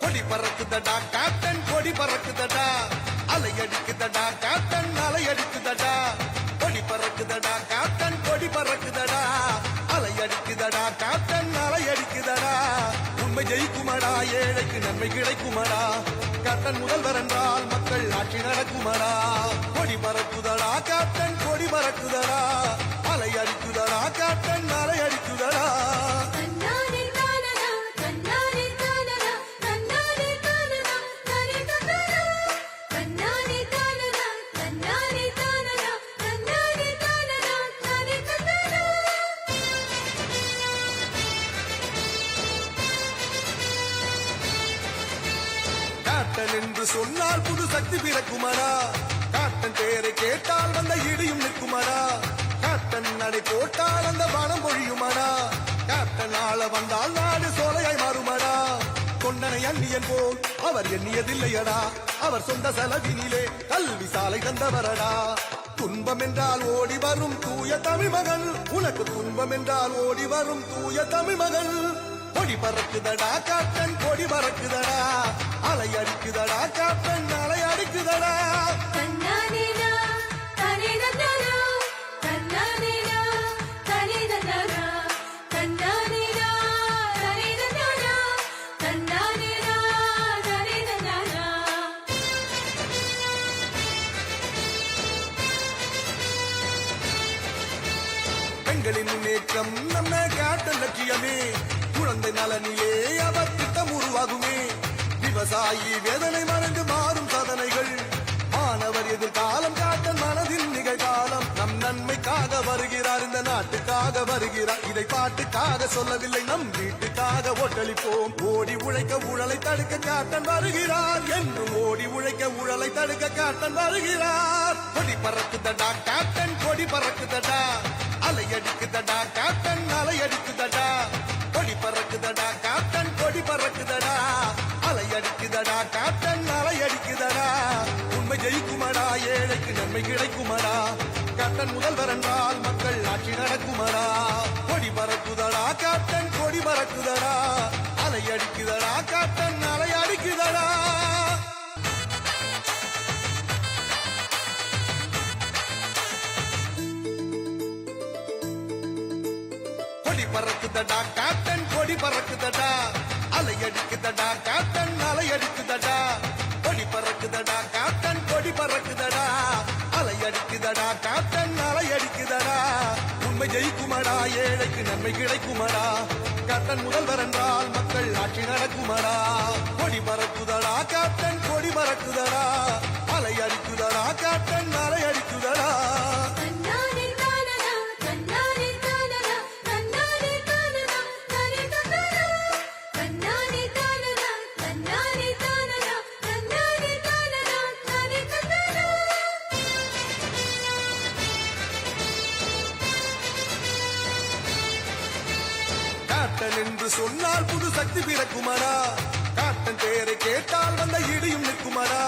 கொடி பறக்குதடா கேப்டன் கொடி பறக்குதடா அலை அடிக்குதடா கேப்டன் அலை அடிக்குதடா கொடி பறக்குதடா கேப்டன் கொடி பறக்குதடா அலை அடிக்குதடா கேப்டன் அலை அடிக்குதடா உண்மை ஜெயிக்குமடா ஏழைக்கு நன்மை கிடைக்குமடா கேப்டன் முதல்வர் என்றால் மக்கள் ஆட்சி நடக்குமடா கொடி பறக்குதடா கேப்டன் கொடி பறக்குதடா அலை அடிக்குதடா கேப்டன் அலை அடிக்குதடா கேப்டன் என்று சொன்னால் புது சக்தி பிறக்குமடா கேப்டன் பேரை கேட்டால் வந்த இடியும் நிற்குமடா கேப்டன் நடை போட்டால் அந்த வானம் பொழியுமடா கேப்டன் ஆள வந்தால் நாடு சோலையாய் மாறுமடா கொண்டனை அந்நியன் போல் அவர் எண்ணியதில்லையடா அவர் சொந்த செலவினிலே கல்வி சாலை தந்தவரடா துன்பம் என்றால் ஓடி வரும் தூய தமிழ் மகள் உனக்கு துன்பம் என்றால் ஓடி வரும் தூய தமிழ் மகள் கொடி பறக்குதடா கேப்டன் கொடி பறக்குதடா அலை அடிக்குதடா கேப்டன் அலை அடிக்குதடா பெண்களின் முன்னேற்றம் நம்ம கேப்டன் லட்சியமே குழந்தை நலனிலே அவர் திட்டம் உருவாகுமே விவசாயி வேதனை மறந்து மாறும் சாதனைகள் மாணவர் எதிர்காலம் கேப்டன் மனதின் நிகழ்காலம் நம் நன்மைக்காக வருகிறார் இந்த நாட்டுக்காக வருகிறார் இதை பாட்டுக்காக சொல்லவில்லை நம் வீட்டுக்காக ஓட்டளிப்போம் ஓடி உழைக்க ஊழலை தடுக்க கேப்டன் வருகிறார் என்றும் ஓடி உழைக்க ஊழலை தடுக்க கேப்டன் வருகிறார் கொடி பறக்குதடா கேப்டன் கொடி பறக்குதடா அலை அடிக்குதடா கேப்டன் அலை அடிக்குதடா கொடி பறக்குதடா கேப்டன் கொடி பறக்குதடா அலை அடிக்குதடா கேப்டன் அலை அடிக்குதடா உண்மை ஜெயிக்குமடா ஏழைக்கு நன்மை கிடைக்குமடா கேப்டன் முதல்வர் என்றால் மக்கள் ஆட்சி நடக்குமடா கொடி பறக்குதடா கேப்டன் கொடி பறக்குதடா அலை அடிக்குதடா கேப்டன் அலை அடிக்குதடா கொடி பறக்குதடா கேப்டன் கொடி பறக்குதடா அலை அடிக்குதடா கேப்டன் அலை அடிக்குதடா கொடி பறக்குதடா கேப்டன் கொடி பறக்குதடா அலை அடிக்குதடா கேப்டன் அலை அடிக்குதடா உண்மை ஜெயிக்குமடா ஏழைக்கு நன்மை கிடைக்குமடா கேப்டன் முதல்வர் என்றால் மக்கள் ஆட்சி நடக்குமடா கொடி பறக்குதடா கேப்டன் கொடி பறக்குதடா அலை அடிக்குதடா கேப்டன் அலை அடிக்குதடா கேப்டன் என்று சொன்னால் புது சக்தி பிறக்குமடா கேப்டன் பேரை கேட்டால் வந்த இடியும் நிற்குமடா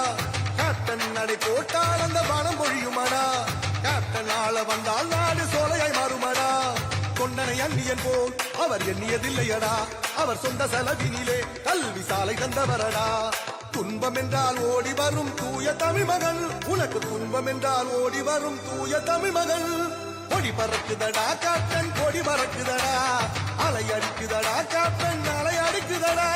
கேப்டன் நடை போட்டால் அந்த வானம் பொழியுமடா கேப்டன் ஆள வந்தால் நாடு சோலையாய் மாறுமடா கொண்டனை அந்நியன் போல் அவர் எண்ணியதில்லையடா அவர் சொந்த செலவினிலே கல்வி சாலை தந்தவரடா துன்பம் என்றால் ஓடி வரும் தூய தமிழ் மகள் உனக்கு துன்பம் என்றால் ஓடி வரும் தூய தமிழ் மகள் கொடி பறக்குதடா கேப்டன் கொடி பறக்குதடா அலை அடிக்குதடா கேப்டன் அலை அடிக்குதடா